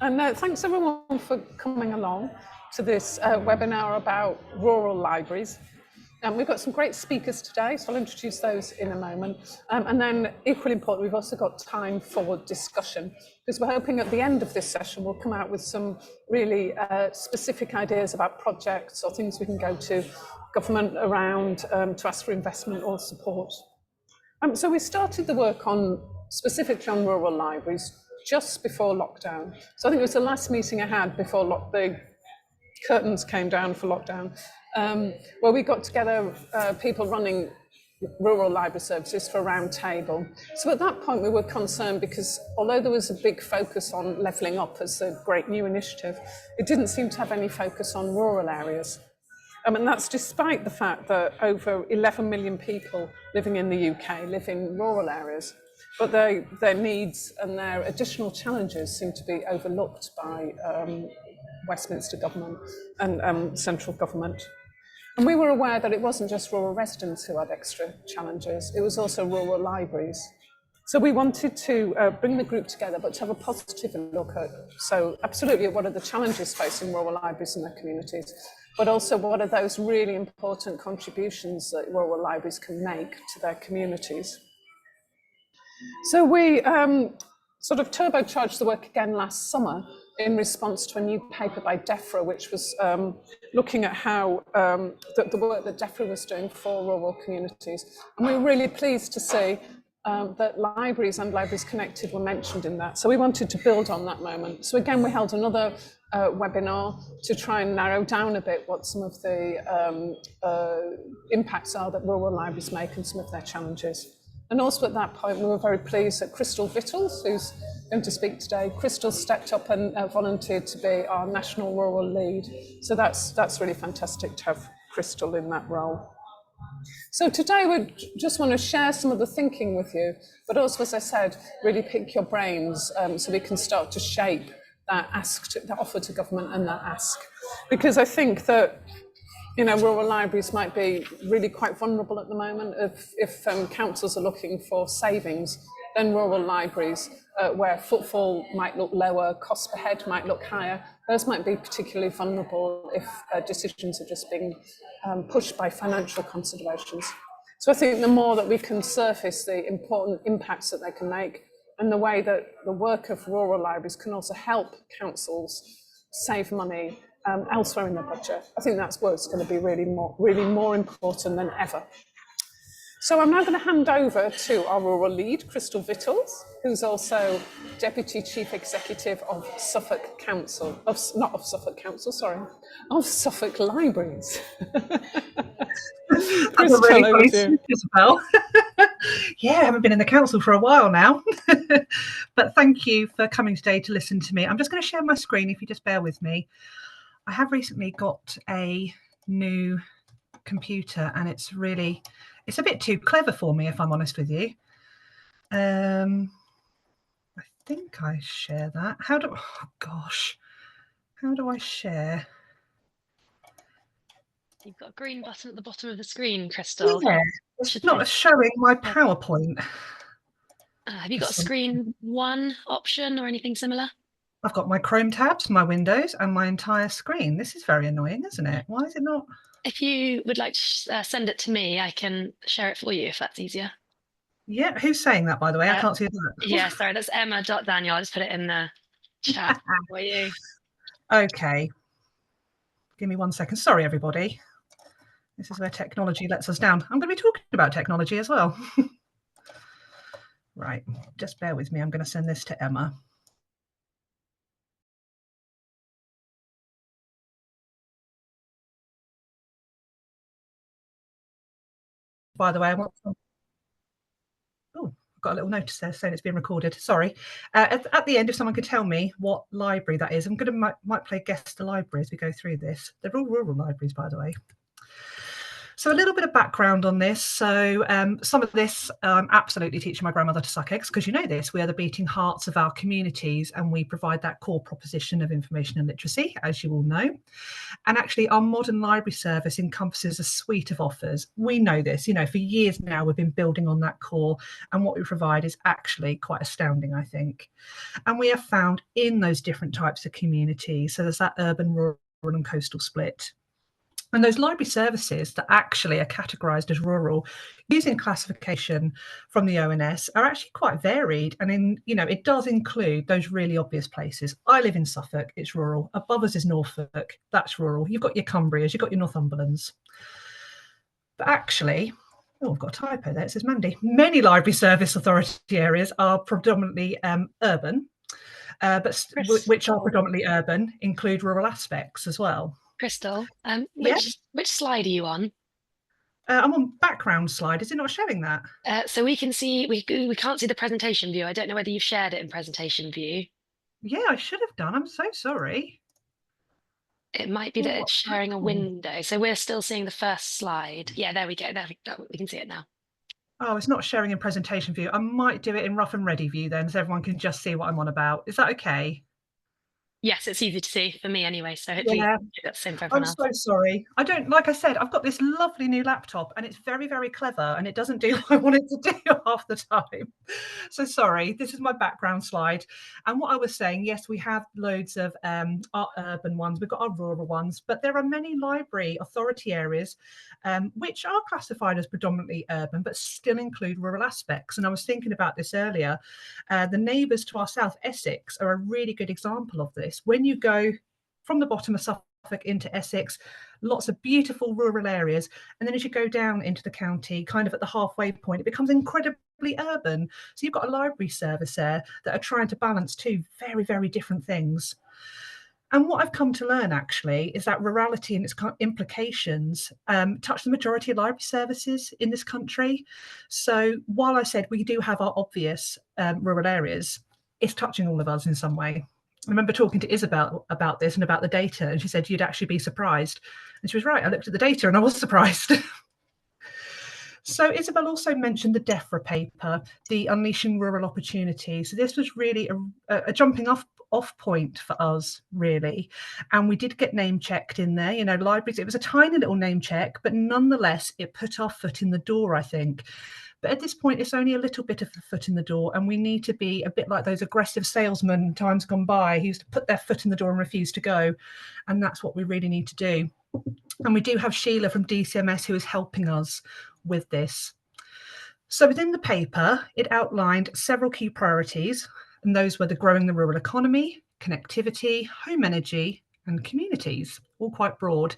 And thanks everyone for coming along to this webinar about rural libraries. We've got some great speakers today, so I'll introduce those in a moment. And then equally important, we've also got time for discussion, because we're hoping at the end of this session, we'll come out with some really specific ideas about projects or things we can go to government around to ask for investment or support. So we started the work on specifically on rural libraries just before lockdown. So I think it was the last meeting I had before the curtains came down for lockdown, where we got together people running rural library services for a round table. So at that point we were concerned because although there was a big focus on levelling up as a great new initiative, it didn't seem to have any focus on rural areas. And that's despite the fact that over 11 million people living in the UK live in rural areas, but their needs and their additional challenges seem to be overlooked by Westminster government and central government. And we were aware that it wasn't just rural residents who had extra challenges, it was also rural libraries. So we wanted to bring the group together, but to have a positive look at, so absolutely what are the challenges facing rural libraries in their communities, but also what are those really important contributions that rural libraries can make to their communities. So we sort of turbocharged the work again last summer in response to a new paper by Defra, which was looking at how the work that Defra was doing for rural communities. And we were really pleased to see that libraries and Libraries Connected were mentioned in that. So we wanted to build on that moment. So again, we held another webinar to try and narrow down a bit what some of the impacts are that rural libraries make and some of their challenges. And also at that point, we were very pleased that Krystal Vittles, who's going to speak today, Krystal stepped up and volunteered to be our national rural lead. So that's really fantastic to have Krystal in that role. So today we just want to share some of the thinking with you, but also, as I said, really pick your brains so we can start to shape that offer to government and that ask. Because I think that rural libraries might be really quite vulnerable at the moment. If councils are looking for savings, then rural libraries, where footfall might look lower, cost per head might look higher, those might be particularly vulnerable if decisions are just being pushed by financial considerations. So I think the more that we can surface the important impacts that they can make and the way that the work of rural libraries can also help councils save money elsewhere in their budget, I think that's what's going to be really more important than ever. So I'm now going to hand over to our rural lead, Krystal Vittles, who's also Deputy Chief Executive of Suffolk Council, of Suffolk Libraries. Krystal, over to you. Isabel. Yeah, I haven't been in the council for a while now, but thank you for coming today to listen to me. I'm just going to share my screen if you just bear with me. I have recently got a new computer and it's a bit too clever for me, if I'm honest with you. I think I share that. How do I share? You've got a green button at the bottom of the screen, Krystal. Yeah, it's not showing my PowerPoint. Have you got a screen one option or anything similar? I've got my Chrome tabs, my Windows, and my entire screen. This is very annoying, isn't it? Why is it not? If you would like to send it to me, I can share it for you if that's easier. Yeah, who's saying that, by the way? I can't see that. Yeah, sorry, that's Emma.Daniel. I'll just put it in the chat for you. Okay. Give me 1 second. Sorry, everybody. This is where technology lets us down. I'm going to be talking about technology as well. Right, just bear with me. I'm going to send this to Emma. By the way, I've got a little notice there saying it's being recorded. Sorry. At the end, if someone could tell me what library that is, I'm going to might play guess the library as we go through this. They're all rural libraries, by the way. So a little bit of background on this. So some of this, I'm absolutely teaching my grandmother to suck eggs, because you know this, we are the beating hearts of our communities, and we provide that core proposition of information and literacy, as you all know. And actually our modern library service encompasses a suite of offers. We know this, for years now we've been building on that core, and what we provide is actually quite astounding, I think. And we have found in those different types of communities, so there's that urban, rural and coastal split. And those library services that actually are categorised as rural, using classification from the ONS, are actually quite varied. And it does include those really obvious places. I live in Suffolk, it's rural. Above us is Norfolk, that's rural. You've got your Cumbrias, you've got your Northumberlands. But actually, I've got a typo there, it says Mandy. Many library service authority areas are predominantly urban, which are predominantly urban, include rural aspects as well. Krystal, Yeah. which slide are you on? I'm on background slide. Is it not showing that? So we can see, we can't see the presentation view. I don't know whether you've shared it in presentation view. Yeah, I should have done. I'm so sorry. It might be that it's sharing a window. So we're still seeing the first slide. Yeah, there we go. We can see it now. Oh, it's not sharing in presentation view. I might do it in rough and ready view then, so everyone can just see what I'm on about. Is that okay? Yes, it's easy to see for me anyway. So hopefully that's the same for I'm everyone else. so sorry. Like I said, I've got this lovely new laptop and it's very, very clever, and it doesn't do what I want it to do half the time. So sorry, this is my background slide. And what I was saying, yes, we have loads of our urban ones, we've got our rural ones, but there are many library authority areas which are classified as predominantly urban, but still include rural aspects. And I was thinking about this earlier. The neighbours to our south, Essex, are a really good example of this. When you go from the bottom of Suffolk into Essex, lots of beautiful rural areas, and then as you go down into the county, kind of at the halfway point, it becomes incredibly urban. So you've got a library service there that are trying to balance two very, very different things. And what I've come to learn actually is that rurality and its implications touch the majority of library services in this country. So while I said we do have our obvious rural areas, it's touching all of us in some way. I remember talking to Isabel about this and about the data, and she said you'd actually be surprised. And she was right. I looked at the data and I was surprised. So Isabel also mentioned the Defra paper, the Unleashing Rural Opportunity. So this was really a jumping off point for us, really. And we did get name checked in there, libraries. It was a tiny little name check, but nonetheless, it put our foot in the door, I think. But at this point, it's only a little bit of a foot in the door, and we need to be a bit like those aggressive salesmen times gone by who used to put their foot in the door and refuse to go. And that's what we really need to do. And we do have Sheila from DCMS who is helping us with this. So within the paper, it outlined several key priorities, and those were the growing the rural economy, connectivity, home energy, and communities, all quite broad.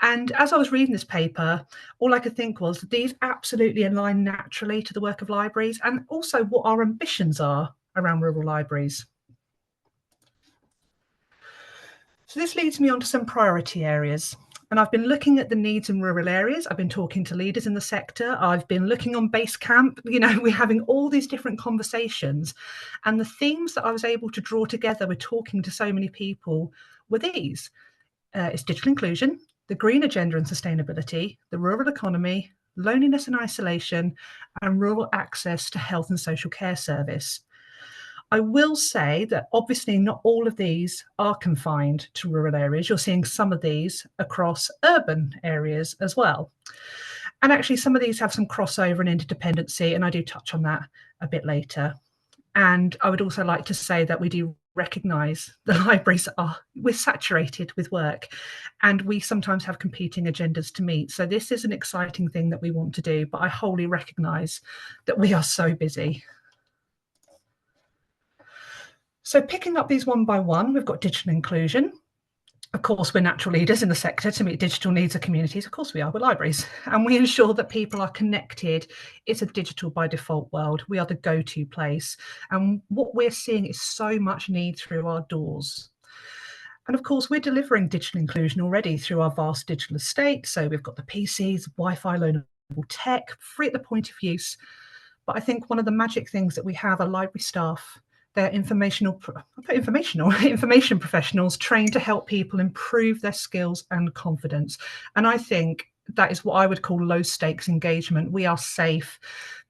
And as I was reading this paper, all I could think was these absolutely align naturally to the work of libraries, and also what our ambitions are around rural libraries. So this leads me on to some priority areas. And I've been looking at the needs in rural areas. I've been talking to leaders in the sector. I've been looking on Basecamp. We're having all these different conversations. And the themes that I was able to draw together with talking to so many people were these. It's digital inclusion, the green agenda and sustainability, the rural economy, loneliness and isolation, and rural access to health and social care service. I will say that obviously not all of these are confined to rural areas. You're seeing some of these across urban areas as well. And actually some of these have some crossover and interdependency, and I do touch on that a bit later. And I would also like to say that we do recognise the libraries we're saturated with work, and we sometimes have competing agendas to meet. So this is an exciting thing that we want to do, but I wholly recognise that we are so busy. So picking up these one by one, we've got digital inclusion. Of course, we're natural leaders in the sector to meet digital needs of communities. Of course we are, we're libraries. And we ensure that people are connected. It's a digital by default world. We are the go-to place. And what we're seeing is so much need through our doors. And of course, we're delivering digital inclusion already through our vast digital estate. So we've got the PCs, Wi-Fi, loanable tech, free at the point of use. But I think one of the magic things that we have are library staff. They're information professionals trained to help people improve their skills and confidence. And I think that is what I would call low stakes engagement. We are safe.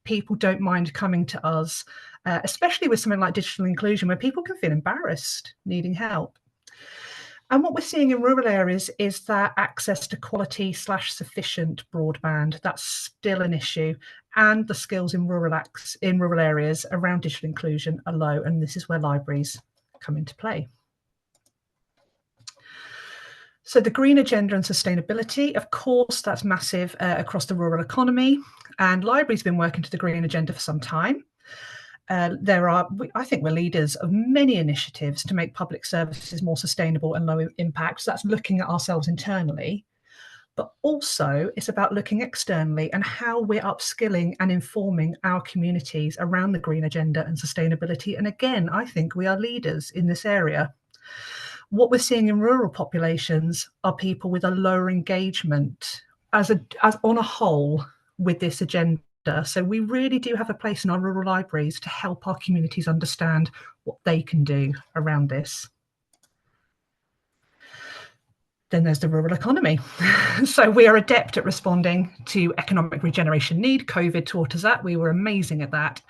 People don't mind coming to us, especially with something like digital inclusion, where people can feel embarrassed needing help. And what we're seeing in rural areas is that access to quality / sufficient broadband, that's still an issue. And the skills in rural areas around digital inclusion are low. And this is where libraries come into play. So the green agenda and sustainability, of course, that's massive across the rural economy. And libraries have been working to the green agenda for some time. I think we're leaders of many initiatives to make public services more sustainable and low impact. So that's looking at ourselves internally, but also it's about looking externally and how we're upskilling and informing our communities around the green agenda and sustainability. And again, I think we are leaders in this area. What we're seeing in rural populations are people with a lower engagement as on a whole with this agenda. So we really do have a place in our rural libraries to help our communities understand what they can do around this. Then there's the rural economy. So we are adept at responding to economic regeneration need. COVID taught us that. We were amazing at that.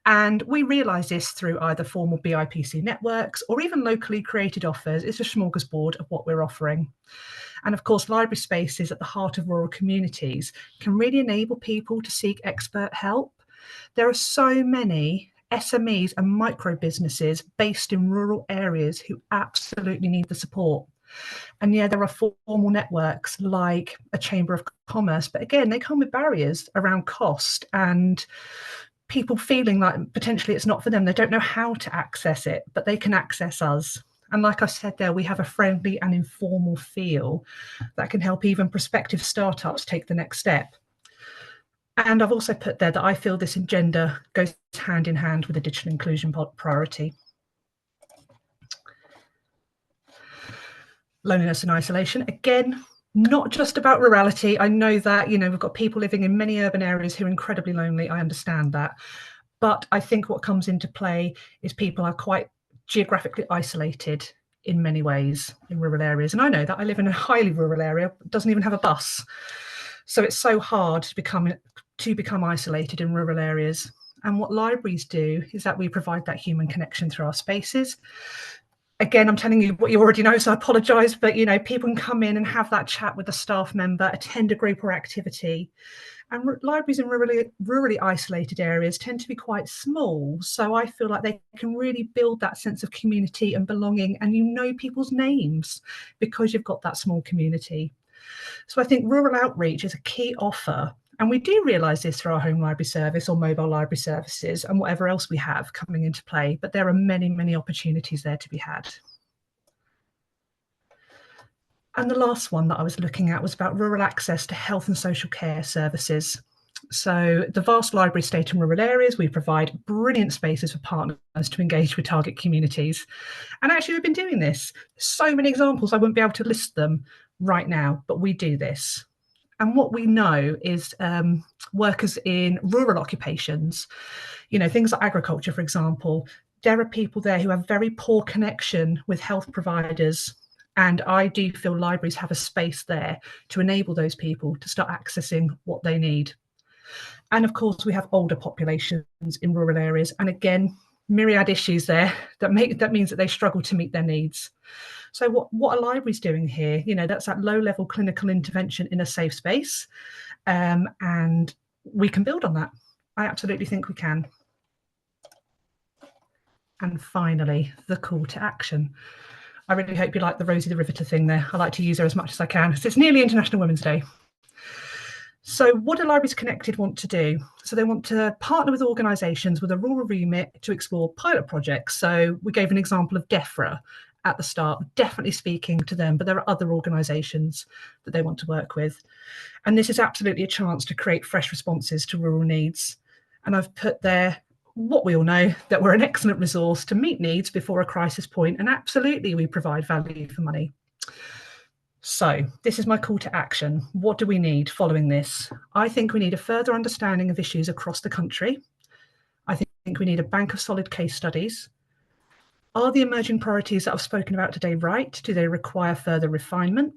And we realise this through either formal BIPC networks or even locally created offers. It's a smorgasbord of what we're offering. And of course, library spaces at the heart of rural communities can really enable people to seek expert help. There are so many SMEs and micro businesses based in rural areas who absolutely need the support. And yeah, there are formal networks like a Chamber of Commerce, but again, they come with barriers around cost and people feeling like potentially it's not for them. They don't know how to access it, but they can access us. And like I said there, we have a friendly and informal feel that can help even prospective startups take the next step. And I've also put there that I feel this agenda goes hand in hand with the digital inclusion priority. Loneliness and isolation, again, not just about rurality. I know that, we've got people living in many urban areas who are incredibly lonely. I understand that. But I think what comes into play is people are quite geographically isolated in many ways in rural areas. And I know that I live in a highly rural area, doesn't even have a bus. So it's so hard to become isolated in rural areas. And what libraries do is that we provide that human connection through our spaces. Again, I'm telling you what you already know, so I apologise, but people can come in and have that chat with a staff member, attend a group or activity. And libraries in rurally isolated areas tend to be quite small. So I feel like they can really build that sense of community and belonging, and people's names because you've got that small community. So I think rural outreach is a key offer. And we do realise this through our home library service or mobile library services and whatever else we have coming into play. But there are many, many opportunities there to be had. And the last one that I was looking at was about rural access to health and social care services. So the vast library estate in rural areas, we provide brilliant spaces for partners to engage with target communities. And actually, we've been doing this. So many examples, I wouldn't be able to list them right now, but we do this. And what we know is workers in rural occupations, things like agriculture, for example, there are people there who have very poor connection with health providers. And I do feel libraries have a space there to enable those people to start accessing what they need. And of course, we have older populations in rural areas. And again, myriad issues there that means that they struggle to meet their needs. So what are libraries doing here? That's that low-level clinical intervention in a safe space. And we can build on that. I absolutely think we can. And finally, the call to action. I really hope you like the Rosie the Riveter thing there. I like to use her as much as I can. So it's nearly International Women's Day. So what do Libraries Connected want to do? So they want to partner with organisations with a rural remit to explore pilot projects. So we gave an example of Defra at the start, definitely speaking to them, but there are other organisations that they want to work with. And this is absolutely a chance to create fresh responses to rural needs. And I've put there what we all know, that we're an excellent resource to meet needs before a crisis point, and absolutely we provide value for money. So this is my call to action. What do we need following this? I think we need a further understanding of issues across the country. I think we need a bank of solid case studies. Are the emerging priorities that I've spoken about today right? Do they require further refinement?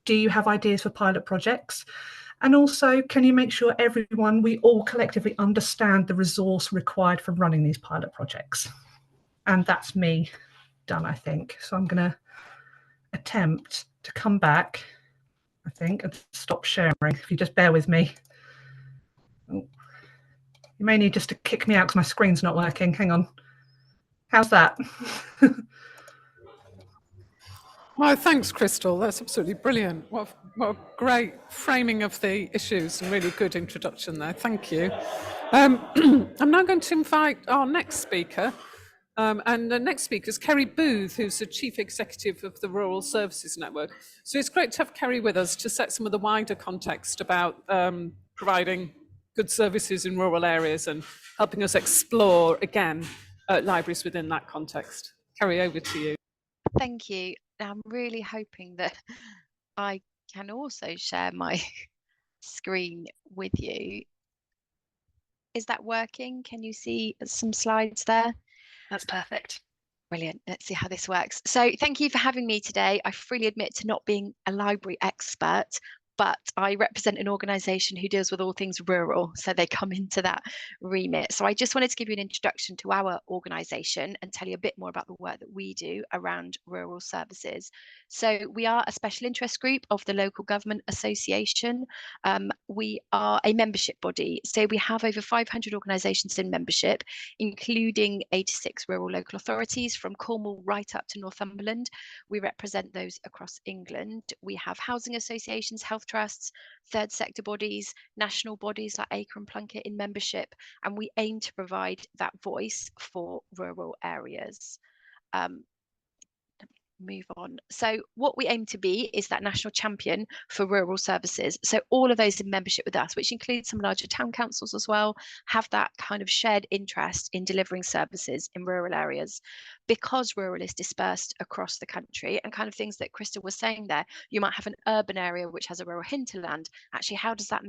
Do you have ideas for pilot projects? And also, can you make sure we all collectively understand the resource required for running these pilot projects? And that's me done, I think. So I'm going to attempt to come back, I think, and stop sharing. If you just bear with me. Oh. You may need just to kick me out because my screen's not working. Hang on. How's that? Well, thanks, Krystal. That's absolutely brilliant. What a great framing of the issues and really good introduction there. Thank you. I'm now going to invite our next speaker. And the next speaker is Kerry Booth, who's the Chief Executive of the Rural Services Network. So it's great to have Kerry with us to set some of the wider context about providing good services in rural areas and helping us explore, again, libraries within that context. Kerry, over to you. Thank you. I'm really hoping that I can also share my screen with you. Is that working? Can you see some slides there? That's perfect. Brilliant. Let's see how this works. So thank you for having me today. I freely admit to not being a library expert, but I represent an organisation who deals with all things rural, so they come into that remit. So I just wanted to give you an introduction to our organisation and tell you a bit more about the work that we do around rural services. So we are a special interest group of the local government association. We are a membership body, so we have over 500 organisations in membership, including 86 rural local authorities from Cornwall right up to Northumberland. We represent those across England. We have housing associations, health trusts, third sector bodies, national bodies like Acre and Plunkett in membership, and we aim to provide that voice for rural areas. Move on. So what we aim to be is that national champion for rural services. So all of those in membership with us, which includes some larger town councils as well, have that kind of shared interest in delivering services in rural areas. Because rural is dispersed across the country, and kind of things that Krystal was saying there, you might have an urban area which has a rural hinterland. Actually, how does that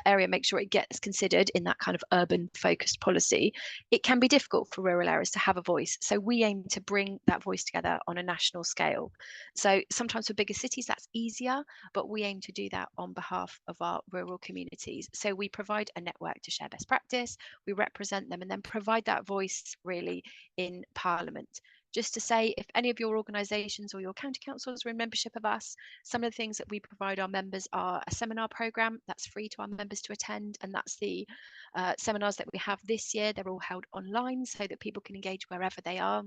area make sure it gets considered in that kind of urban focused policy? It can be difficult for rural areas to have a voice. So we aim to bring that voice together on a national scale. So sometimes for bigger cities that's easier, but we aim to do that on behalf of our rural communities. So we provide a network to share best practice, we represent them, and then provide that voice really in Parliament. Just to say, if any of your organisations or your county councils are in membership of us, some of the things that we provide our members are a seminar programme that's free to our members to attend, and that's the seminars that we have this year. They're all held online so that people can engage wherever they are.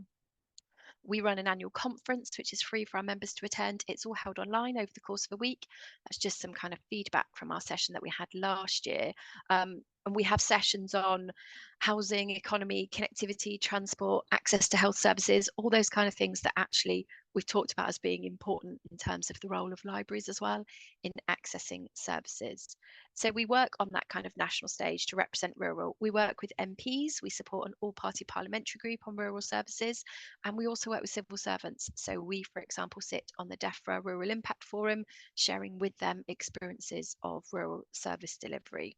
We run an annual conference, which is free for our members to attend. It's all held online over the course of a week. That's just some kind of feedback from our session that we had last year. And we have sessions on housing, economy, connectivity, transport, access to health services, all those kind of things that actually we've talked about as being important in terms of the role of libraries as well in accessing services. So we work on that kind of national stage to represent rural. We work with MPs, we support an all-party parliamentary group on rural services, and we also work with civil servants. So we, for example, sit on the Defra Rural Impact Forum, sharing with them experiences of rural service delivery.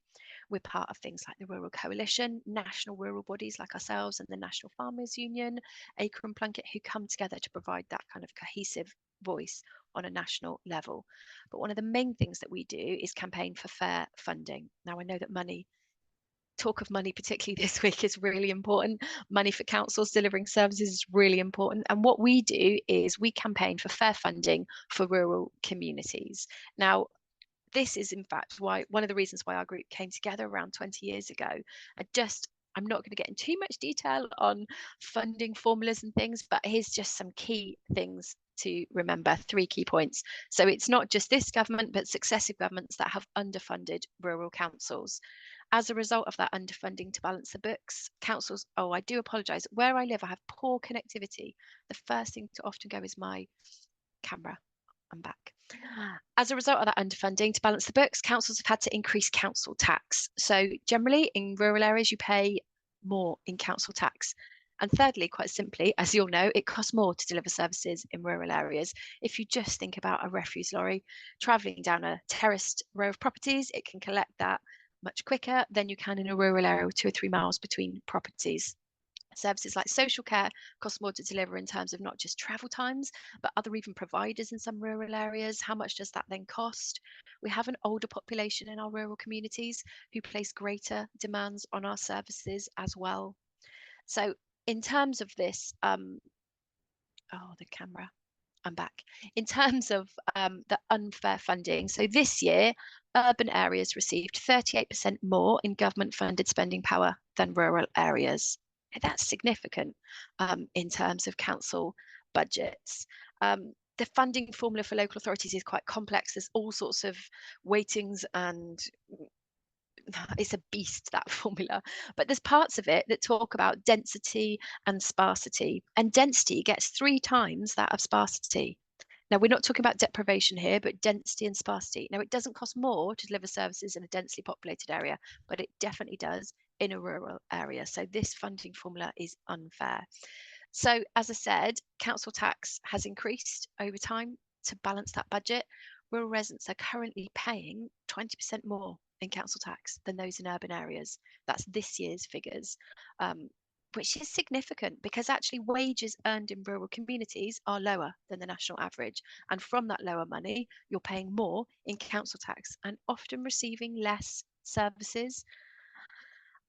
We're part of things like the Rural Coalition, national rural bodies like ourselves and the National Farmers Union, Acre and Plunkett, who come together to provide that kind of cohesive voice on a national level. But one of the main things that we do is campaign for fair funding. Now, I know that talk of money, particularly this week, is really important. Money for councils delivering services is really important. And what we do is we campaign for fair funding for rural communities. Now, this is in fact why one of the reasons why our group came together around 20 years ago. I'm not going to get into too much detail on funding formulas and things, but here's just some key things to remember, 3 key points. So it's not just this government, but successive governments that have underfunded rural councils. As a result of that underfunding to balance the books, councils, I do apologise, where I live, I have poor connectivity. The first thing to often go is my camera. I'm back. As a result of that underfunding to balance the books, councils have had to increase council tax. So generally in rural areas, you pay more in council tax. And thirdly, quite simply, as you'll know, it costs more to deliver services in rural areas. If you just think about a refuse lorry travelling down a terraced row of properties, it can collect that much quicker than you can in a rural area with 2 or 3 miles between properties. Services like social care cost more to deliver in terms of not just travel times, but other even providers in some rural areas. How much does that then cost? We have an older population in our rural communities who place greater demands on our services as well. So in terms of this, the camera, I'm back. In terms of the unfair funding, so this year, urban areas received 38% more in government funded spending power than rural areas. That's significant in terms of council budgets. The funding formula for local authorities is quite complex. There's all sorts of weightings and it's a beast, that formula. But there's parts of it that talk about density and sparsity. And density gets 3 times that of sparsity. Now, we're not talking about deprivation here, but density and sparsity. Now, it doesn't cost more to deliver services in a densely populated area, but it definitely does in a rural area. So this funding formula is unfair. So as I said, council tax has increased over time to balance that budget. Rural residents are currently paying 20% more in council tax than those in urban areas. That's this year's figures, which is significant because actually wages earned in rural communities are lower than the national average. And from that lower money, you're paying more in council tax and often receiving less services.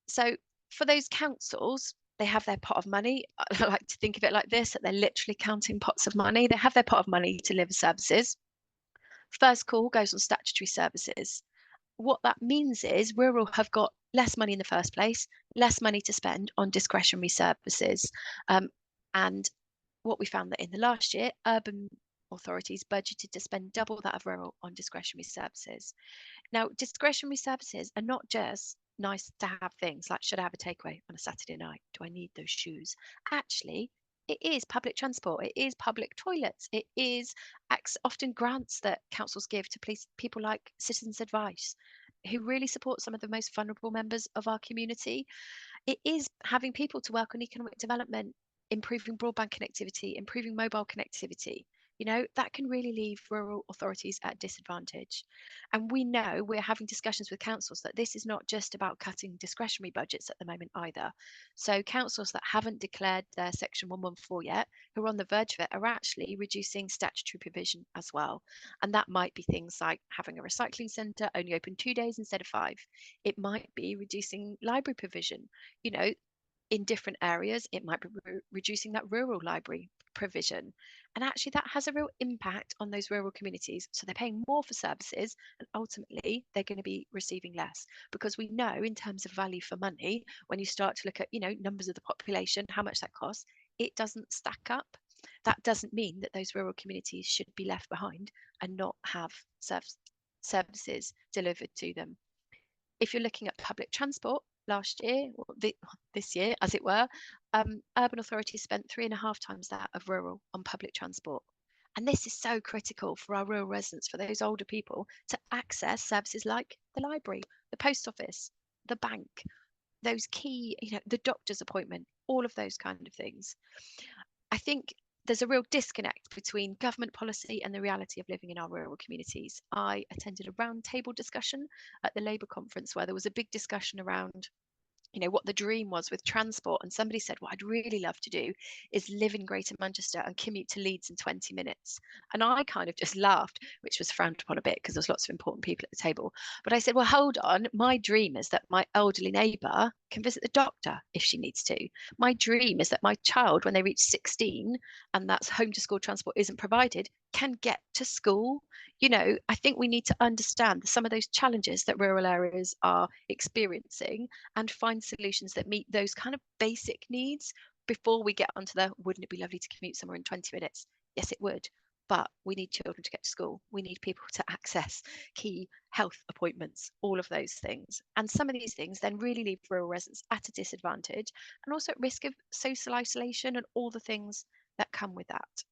So for those councils, they have their pot of money. I like to think of it like this, that they're literally counting pots of money. They have their pot of money to deliver services. First call goes on statutory services. What that means is rural have got less money in the first place, less money to spend on discretionary services. And what we found that in the last year, urban authorities budgeted to spend double that of rural on discretionary services. Now, discretionary services are not just nice to have things like, should I have a takeaway on a Saturday night? Do I need those shoes? Actually, it is public transport, it is public toilets, it is often grants that councils give to people like Citizens Advice, who really support some of the most vulnerable members of our community. It is having people to work on economic development, improving broadband connectivity, improving mobile connectivity. You know, that can really leave rural authorities at disadvantage. And we know we're having discussions with councils that this is not just about cutting discretionary budgets at the moment either. So councils that haven't declared their Section 114 yet, who are on the verge of it, are actually reducing statutory provision as well. And that might be things like having a recycling centre only open 2 days instead of 5. It might be reducing library provision. You know, in different areas, it might be reducing that rural library provision. And actually, that has a real impact on those rural communities. So they're paying more for services, and ultimately, they're going to be receiving less. Because we know, in terms of value for money, when you start to look at, numbers of the population, how much that costs, it doesn't stack up. That doesn't mean that those rural communities should be left behind and not have services delivered to them. If you're looking at public transport, last year, or this year, as it were, urban authorities spent 3.5 times that of rural on public transport. And this is so critical for our rural residents, for those older people, to access services like the library, the post office, the bank, those key, the doctor's appointment, all of those kind of things. I think there's a real disconnect between government policy and the reality of living in our rural communities. I attended a roundtable discussion at the Labour conference where there was a big discussion around what the dream was with transport, and somebody said, what I'd really love to do is live in Greater Manchester and commute to Leeds in 20 minutes. And I kind of just laughed, which was frowned upon a bit because there's lots of important people at the table. But I said, well, hold on, my dream is that my elderly neighbour can visit the doctor if she needs to. My dream is that my child, when they reach 16 and that's home to school transport isn't provided, can get to school. I think we need to understand some of those challenges that rural areas are experiencing and find solutions that meet those kind of basic needs before we get onto the, wouldn't it be lovely to commute somewhere in 20 minutes? Yes, it would. But we need children to get to school. We need people to access key health appointments, all of those things. And some of these things then really leave rural residents at a disadvantage and also at risk of social isolation and all the things that come with that.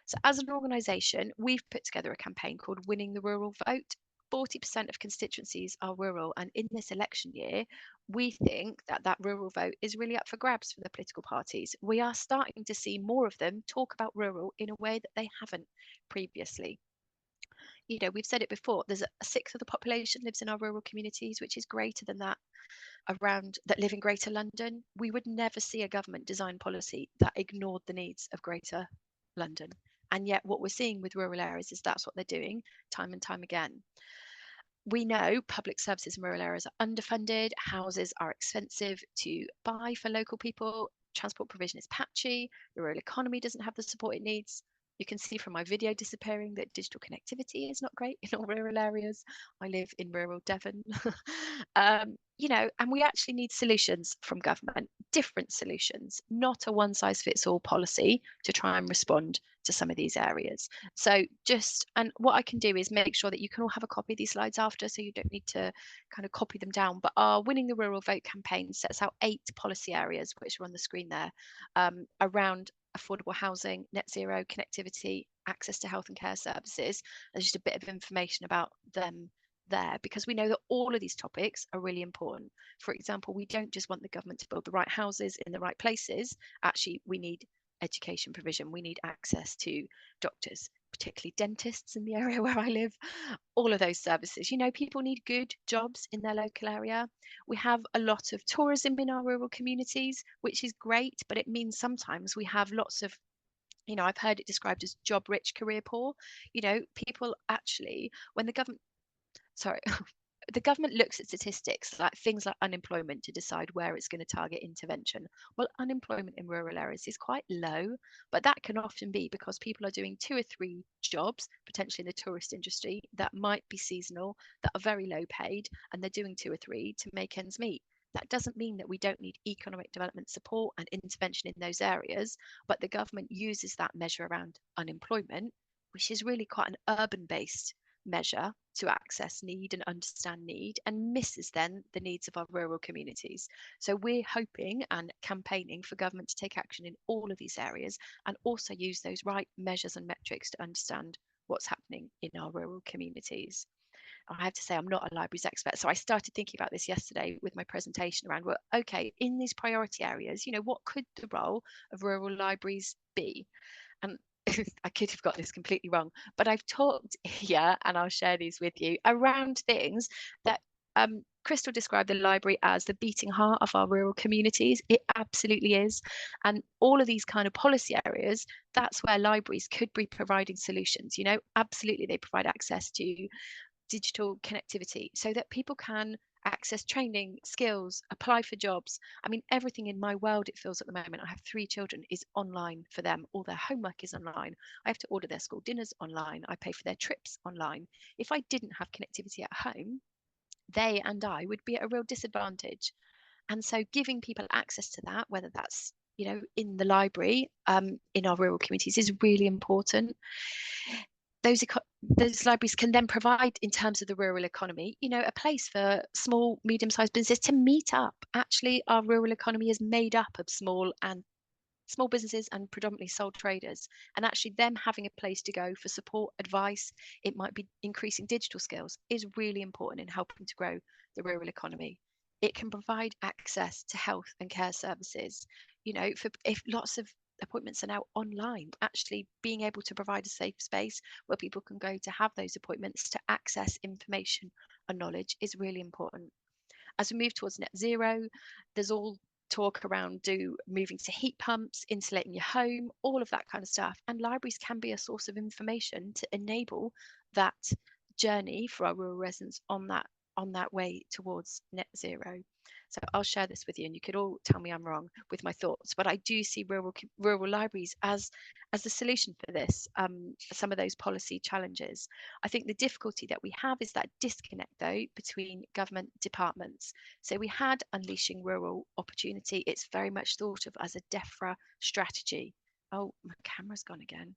So as an organisation, we've put together a campaign called Winning the Rural Vote. 40% of constituencies are rural, and in this election year, we think that rural vote is really up for grabs for the political parties. We are starting to see more of them talk about rural in a way that they haven't previously. You know, we've said it before, there's a sixth of the population lives in our rural communities, which is greater than that that live in Greater London. We would never see a government design policy that ignored the needs of Greater London. And yet what we're seeing with rural areas is that's what they're doing time and time again. We know public services in rural areas are underfunded, houses are expensive to buy for local people, transport provision is patchy, the rural economy doesn't have the support it needs. You can see from my video disappearing that digital connectivity is not great in all rural areas. I live in rural Devon. You know, and we actually need solutions from government, different solutions, not a one size fits all policy to try and respond to some of these areas. So and what I can do is make sure that you can all have a copy of these slides after, so you don't need to kind of copy them down. But our Winning the Rural Vote campaign sets out 8 policy areas, which are on the screen there, around affordable housing, net zero, connectivity, access to health and care services. There's just a bit of information about them there, because we know that all of these topics are really important. For example, we don't just want the government to build the right houses in the right places. Actually, we need education provision. We need access to doctors, particularly dentists in the area where I live, all of those services. You know, people need good jobs in their local area. We have a lot of tourism in our rural communities, which is great, but it means sometimes we have lots of, you know, I've heard it described as job rich, career poor. You know, people actually, when the government, the government looks at statistics like things like unemployment to decide where it's going to target intervention. Well, unemployment in rural areas is quite low, but that can often be because people are doing 2 or 3 jobs, potentially in the tourist industry, that might be seasonal, that are very low paid, and they're doing 2 or 3 to make ends meet. That doesn't mean that we don't need economic development support and intervention in those areas, but the government uses that measure around unemployment, which is really quite an urban based measure to access need and understand need, and misses then the needs of our rural communities. So we're hoping and campaigning for government to take action in all of these areas, and also use those right measures and metrics to understand what's happening in our rural communities. I have to say, I'm not a libraries expert, so I started thinking about this yesterday with my presentation around, well, okay, in these priority areas, you know, what could the role of rural libraries be? And I could have got this completely wrong, but I've talked here, and I'll share these with you, around things that Krystal described the library as the beating heart of our rural communities. It absolutely is. And all of these kind of policy areas, that's where libraries could be providing solutions. You know, absolutely, they provide access to digital connectivity so that people can access training, skills, apply for jobs. I mean, everything in my world, it feels at the moment, I have 3 children, is online for them. All their homework is online. I have to order their school dinners online. I pay for their trips online. If I didn't have connectivity at home, they and I would be at a real disadvantage. And so giving people access to that, whether that's, you know, in the library, in our rural communities, is really important. Those libraries can then provide, in terms of the rural economy, you know, a place for small, medium-sized businesses to meet up. Actually, our rural economy is made up of small businesses and predominantly sole traders, and actually them having a place to go for support, advice, it might be increasing digital skills, is really important in helping to grow the rural economy. It can provide access to health and care services. You know, if lots of appointments are now online, actually being able to provide a safe space where people can go to have those appointments to access information and knowledge is really important. As we move towards net zero, there's all talk around moving to heat pumps, insulating your home, all of that kind of stuff. And libraries can be a source of information to enable that journey for our rural residents on that way towards net zero. So I'll share this with you, and you could all tell me I'm wrong with my thoughts, but I do see rural libraries as the solution for this, some of those policy challenges. I think the difficulty that we have is that disconnect, though, between government departments. So we had Unleashing Rural Opportunity. It's very much thought of as a Defra strategy. Oh, my camera's gone again.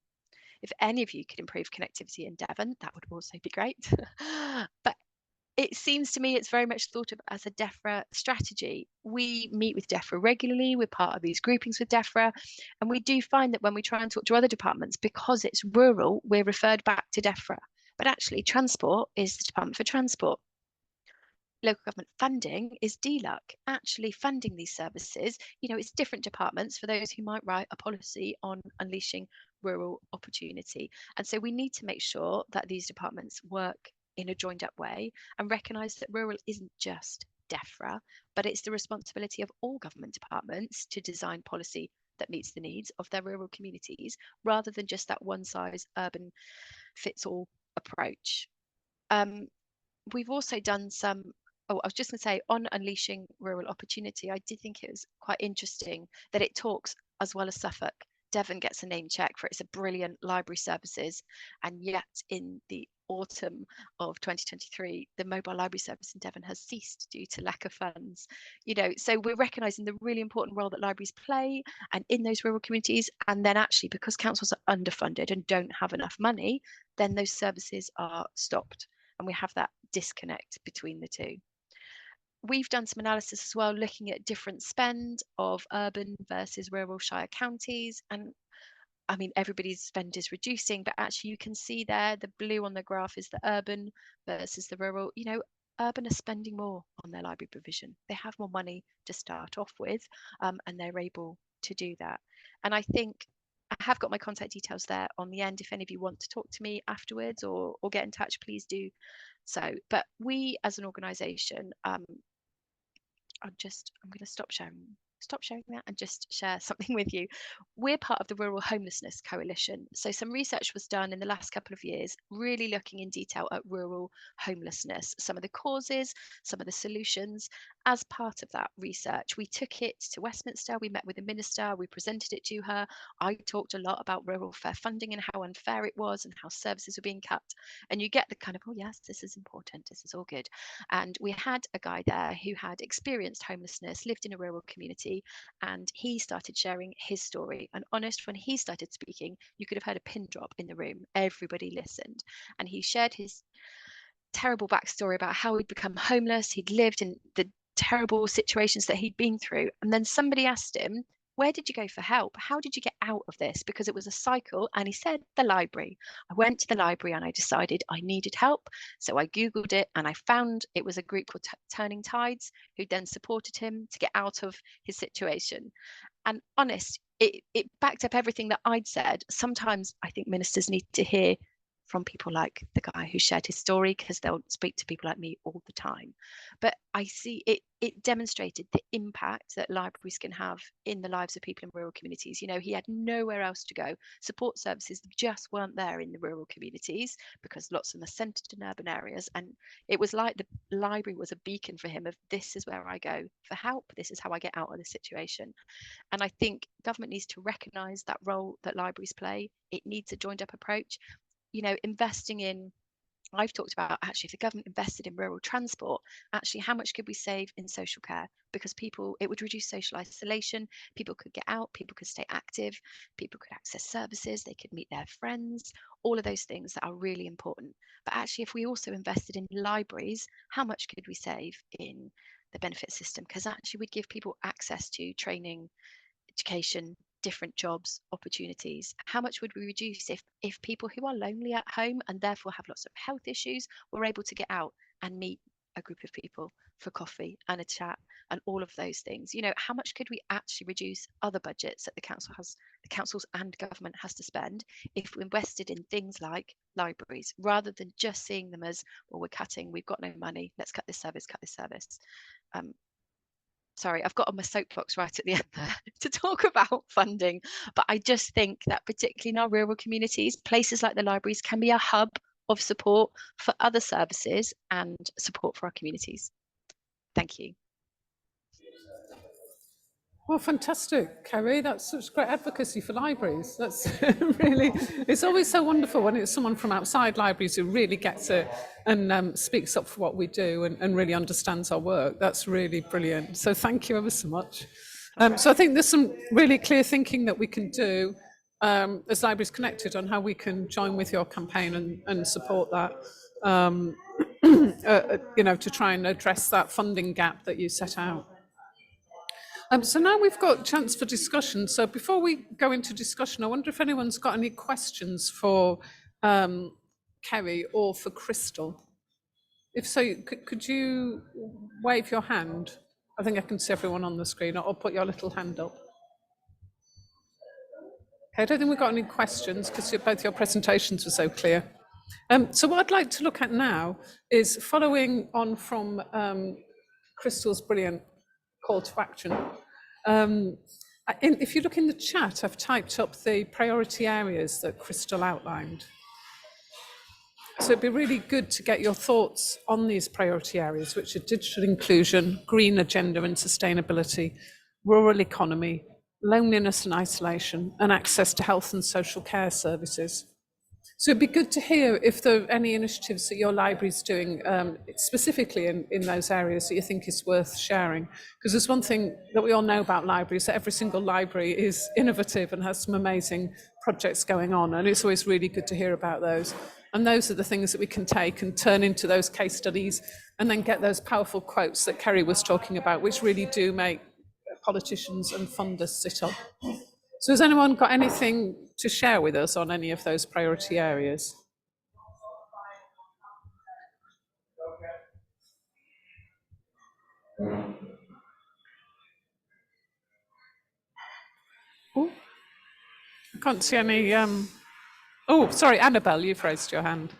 If any of you could improve connectivity in Devon, that would also be great. But it seems to me it's very much thought of as a Defra strategy. We meet with Defra regularly. We're part of these groupings with Defra. And we do find that when we try and talk to other departments, because it's rural, we're referred back to Defra. But actually, transport is the Department for Transport. Local government funding is DLUC, actually funding these services. You know, it's different departments for those who might write a policy on unleashing rural opportunity. And so we need to make sure that these departments work in a joined up way and recognise that rural isn't just Defra, but it's the responsibility of all government departments to design policy that meets the needs of their rural communities, rather than just that one size urban fits all approach. We've also done some, I was just going to say, on unleashing rural opportunity, I did think it was quite interesting that it talks, as well as Suffolk, Devon gets a name check for its brilliant library services, and yet in the autumn of 2023 the mobile library service in Devon has ceased due to lack of funds. So we're recognizing the really important role that libraries play and in those rural communities, and then actually because councils are underfunded and don't have enough money, then those services are stopped, and we have that disconnect between the two. We've done some analysis as well, looking at different spend of urban versus rural shire counties. And I mean, everybody's spend is reducing, but actually you can see there, the blue on the graph is the urban versus the rural. Urban are spending more on their library provision. They have more money to start off with, and they're able to do that. And I think I have got my contact details there on the end. If any of you want to talk to me afterwards or get in touch, please do so. But we as an organisation, I'm going to stop sharing that and just share something with you. We're part of the Rural Homelessness Coalition. So some research was done in the last couple of years, really looking in detail at rural homelessness, some of the causes, some of the solutions. As part of that research, we took it to Westminster, we met with the minister, we presented it to her. I talked a lot about rural fair funding and how unfair it was and how services were being cut. And you get the kind of, oh yes, this is important, this is all good. And we had a guy there who had experienced homelessness, lived in a rural community, and he started sharing his story. And honest, when he started speaking, you could have heard a pin drop in the room. Everybody listened. And he shared his terrible backstory about how he'd become homeless. He'd lived in the terrible situations that he'd been through. And then somebody asked him, where did you go for help? How did you get out of this? Because it was a cycle. And he said, the library. I went to the library and I decided I needed help. So I Googled it and I found it was a group called Turning Tides, who then supported him to get out of his situation. And honest, it backed up everything that I'd said. Sometimes I think ministers need to hear from people like the guy who shared his story, because they'll speak to people like me all the time. But I see it demonstrated the impact that libraries can have in the lives of people in rural communities. He had nowhere else to go. Support services just weren't there in the rural communities because lots of them are centred in urban areas. And it was like the library was a beacon for him of, this is where I go for help. This is how I get out of this situation. And I think government needs to recognise that role that libraries play. It needs a joined up approach. Investing in, I've talked about actually, if the government invested in rural transport, actually how much could we save in social care? Because it would reduce social isolation, people could get out, people could stay active, people could access services, they could meet their friends, all of those things that are really important. But actually, if we also invested in libraries, how much could we save in the benefit system? Because actually we'd give people access to training, education, different jobs, opportunities. How much would we reduce if people who are lonely at home and therefore have lots of health issues were able to get out and meet a group of people for coffee and a chat and all of those things? How much could we actually reduce other budgets that the councils and government has to spend if we invested in things like libraries, rather than just seeing them as, well, we've got no money, let's cut this service. Sorry, I've got on my soapbox right at the end there to talk about funding, but I just think that particularly in our rural communities, places like the libraries can be a hub of support for other services and support for our communities. Thank you. Well, fantastic, Kerry. That's such great advocacy for libraries. That's really, it's always so wonderful when it's someone from outside libraries who really gets it and speaks up for what we do and really understands our work. That's really brilliant. So thank you ever so much. So I think there's some really clear thinking that we can do as Libraries Connected on how we can join with your campaign and support that, to try and address that funding gap that you set out. So now we've got a chance for discussion. So before we go into discussion, I wonder if anyone's got any questions for Kerry or for Krystal. If so, could you wave your hand? I think I can see everyone on the screen, or put your little hand up. Okay, I don't think we've got any questions because both your presentations were so clear. So what I'd like to look at now is following on from Krystal's brilliant call to action. If you look in the chat, I've typed up the priority areas that Krystal outlined. So it'd be really good to get your thoughts on these priority areas, which are digital inclusion, green agenda and sustainability, rural economy, loneliness and isolation, and access to health and social care services. So it'd be good to hear if there are any initiatives that your library is doing specifically in those areas that you think is worth sharing. Because there's one thing that we all know about libraries, that every single library is innovative and has some amazing projects going on. And it's always really good to hear about those. And those are the things that we can take and turn into those case studies and then get those powerful quotes that Kerry was talking about, which really do make politicians and funders sit up. So has anyone got anything to share with us on any of those priority areas? Ooh, I can't see any. Oh, sorry, Annabelle, you've raised your hand.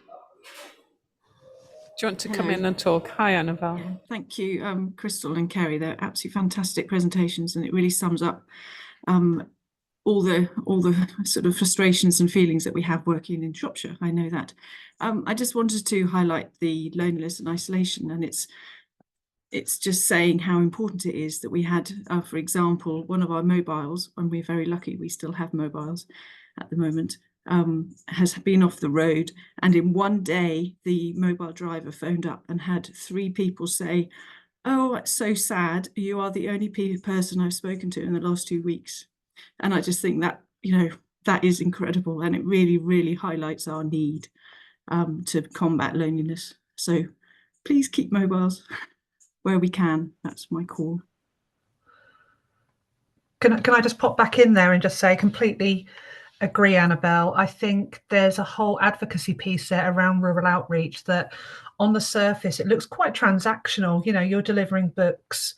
Do you want to come in and talk? Hi, Annabelle. Yeah, thank you, Krystal and Kerry. They're absolutely fantastic presentations, and it really sums up all the sort of frustrations and feelings that we have working in Shropshire. I know that. I just wanted to highlight the loneliness and isolation, and it's just saying how important it is that we had, for example, one of our mobiles, and we're very lucky we still have mobiles at the moment, has been off the road, and in one day the mobile driver phoned up and had 3 people say, "Oh, it's so sad, you are the only person I've spoken to in the last 2 weeks." And I just think that, you know, that is incredible, and it really, really highlights our need to combat loneliness. So please keep mobiles where we can. That's my call. Can I just pop back in there and just say completely agree, Annabelle. I think there's a whole advocacy piece there around rural outreach that on the surface it looks quite transactional. You know, you're delivering books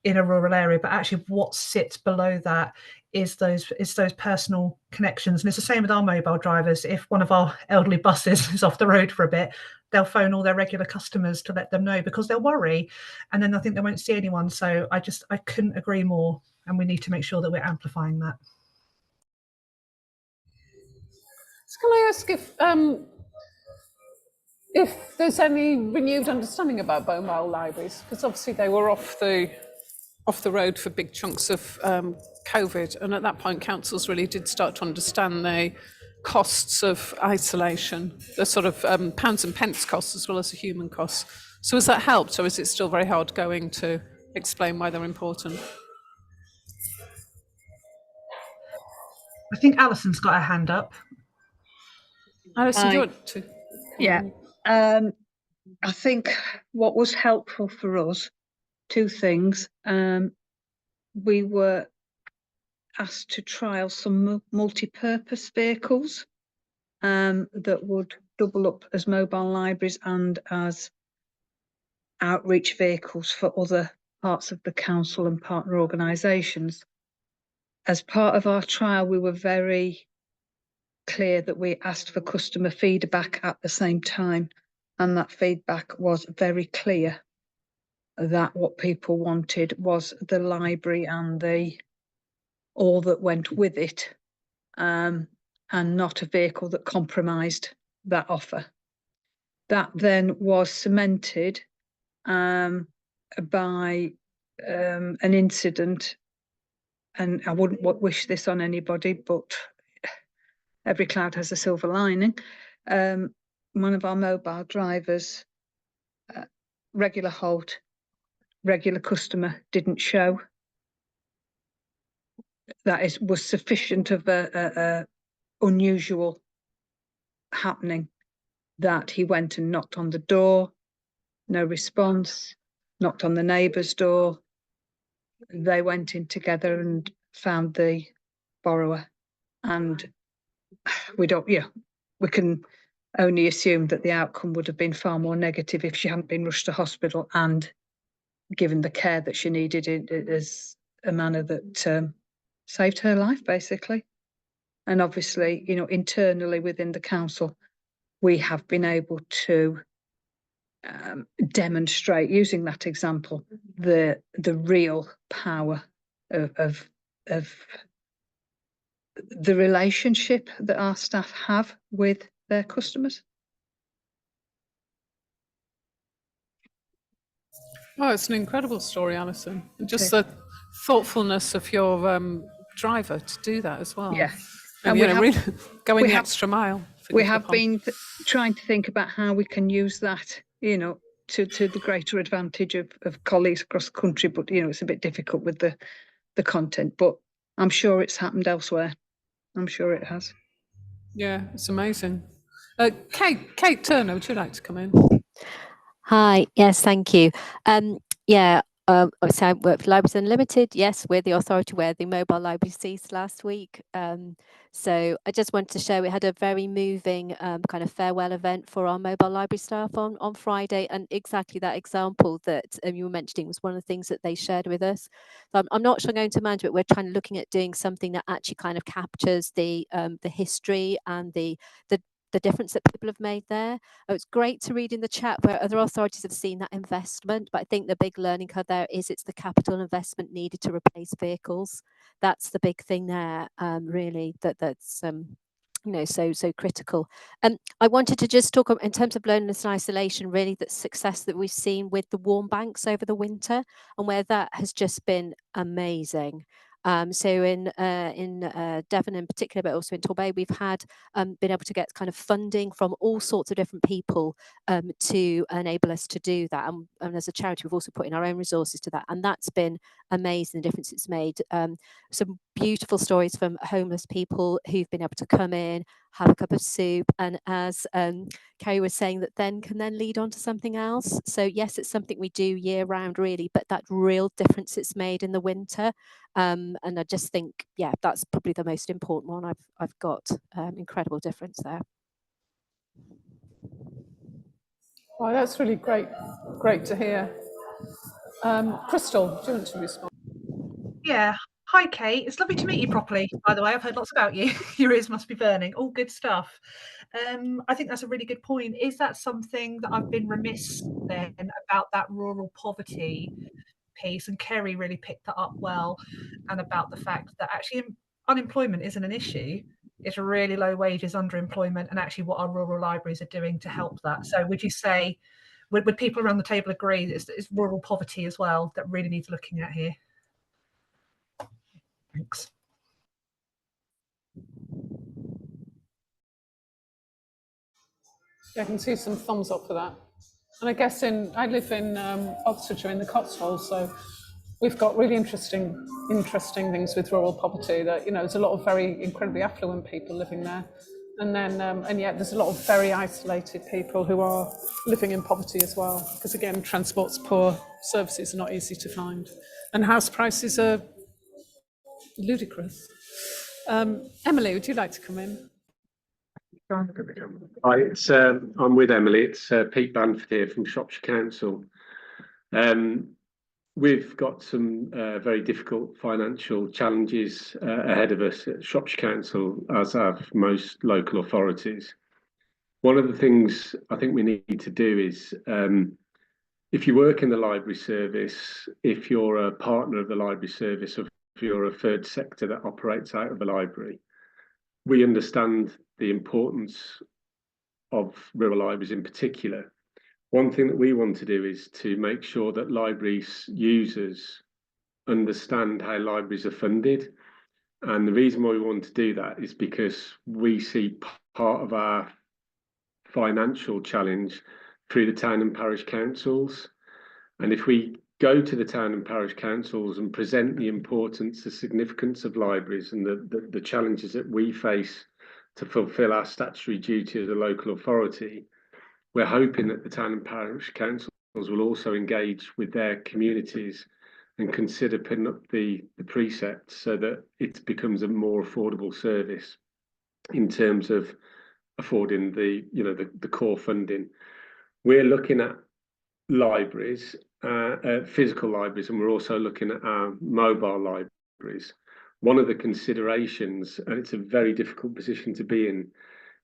in a rural area, but actually what sits below that is those personal connections. And it's the same with our mobile drivers. If one of our elderly buses is off the road for a bit, they'll phone all their regular customers to let them know because they'll worry, and then I think they won't see anyone. So I couldn't agree more, and we need to make sure that we're amplifying that. So can I ask if there's any renewed understanding about mobile libraries? Because obviously they were off the road for big chunks of COVID, and at that point councils really did start to understand the costs of isolation, the sort of pounds and pence costs as well as the human costs. So has that helped, or is it still very hard going to explain why they're important? I think Alison's got her hand up. Alison, do you want to? Yeah, I think what was helpful for us, 2 things. We were asked to trial some multi-purpose vehicles that would double up as mobile libraries and as outreach vehicles for other parts of the council and partner organisations. As part of our trial, we were very clear that we asked for customer feedback at the same time, and that feedback was very clear that what people wanted was the library and all that went with it, and not a vehicle that compromised that offer. That then was cemented by an incident, and I wouldn't wish this on anybody, but every cloud has a silver lining. One of our mobile drivers, regular halt, regular customer, didn't show. That was sufficient of a unusual happening that he went and knocked on the door, no response, knocked on the neighbour's door. They went in together and found the borrower, and we can only assume that the outcome would have been far more negative if she hadn't been rushed to hospital and given the care that she needed as a manner that saved her life, basically. And obviously, you know, internally within the council, we have been able to demonstrate, using that example, the real power of the relationship that our staff have with their customers. Oh, it's an incredible story, Alison. Just the thoughtfulness of your driver to do that as well. Yeah. And you know, really going the extra mile. We have been trying to think about how we can use that, you know, to the greater advantage of colleagues across the country. But, you know, it's a bit difficult with the content, but I'm sure it's happened elsewhere. I'm sure it has. Yeah, it's amazing. Kate Turner, would you like to come in? Hi, yes, thank you. Obviously I work for Libraries Unlimited. Yes, we're the authority where the mobile library ceased last week. So I just wanted to share, we had a very moving kind of farewell event for our mobile library staff on Friday, and exactly that example that you were mentioning was one of the things that they shared with us. So I'm not sure I'm going to manage, but we're looking at doing something that actually kind of captures the history and the difference that people have made there. It's great to read in the chat where other authorities have seen that investment, but I think the big learning curve there is it's the capital investment needed to replace vehicles. That's the big thing there, really, that's you know, so critical. I wanted to just talk in terms of loneliness and isolation, really, that success that we've seen with the warm banks over the winter, and where that has just been amazing. So in Devon in particular, but also in Torbay, we've had been able to get kind of funding from all sorts of different people to enable us to do that. And as a charity, we've also put in our own resources to that. And that's been amazing, the difference it's made. Some beautiful stories from homeless people who've been able to come in, have a cup of soup, and as Kerry was saying, that can then lead on to something else. So yes, it's something we do year round, really, but that real difference it's made in the winter. And I just think, yeah, that's probably the most important one. I've got incredible difference there. Oh, that's really great to hear. Krystal, do you want to respond? Yeah. Hi, Kate. It's lovely to meet you properly, by the way. I've heard lots about you. Your ears must be burning. All good stuff. I think that's a really good point. Is that something that I've been remiss then about that rural poverty piece? And Kerry really picked that up well, and about the fact that actually unemployment isn't an issue. It's really low wages, underemployment, and actually what our rural libraries are doing to help that. So would you say, would people around the table agree that it's rural poverty as well that really needs looking at here? Thanks. Yeah, I can see some thumbs up for that. And I guess I live in Oxfordshire in the Cotswolds, so we've got really interesting things with rural poverty. That, you know, there's a lot of very incredibly affluent people living there, and then and yet there's a lot of very isolated people who are living in poverty as well. Because again, transport's poor, services are not easy to find, and house prices are ludicrous. Emily, would you like to come in? Hi, I'm with Emily. It's Pete Banford here from Shropshire Council. We've got some very difficult financial challenges ahead of us at Shropshire Council, as have most local authorities. One of the things I think we need to do is, if you work in the library service, if you're a partner of the library service, or if you're a third sector that operates out of a library, we understand the importance of rural libraries in particular. One thing that we want to do is to make sure that libraries users understand how libraries are funded. And the reason why we want to do that is because we see part of our financial challenge through the town and parish councils. And if we go to the town and parish councils and present the importance, the significance of libraries and the challenges that we face to fulfil our statutory duty as a local authority, we're hoping that the town and parish councils will also engage with their communities and consider putting up the precepts so that it becomes a more affordable service in terms of affording the core funding. We're looking at libraries, physical libraries, and we're also looking at our mobile libraries. one of the considerations, and it's a very difficult position to be in,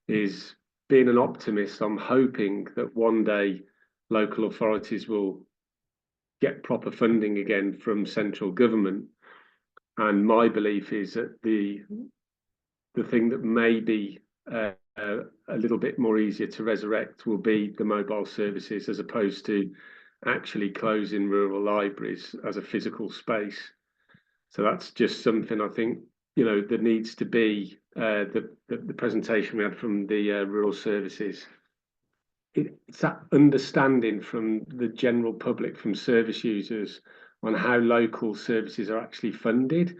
is being an optimist. I'm hoping that one day local authorities will get proper funding again from central government. And my belief is that the thing that may be a little bit more easier to resurrect will be the mobile services, as opposed to actually closing rural libraries as a physical space. So that's just something I think, you know, there needs to be the presentation we had from the rural services. It's that understanding from the general public, from service users, on how local services are actually funded,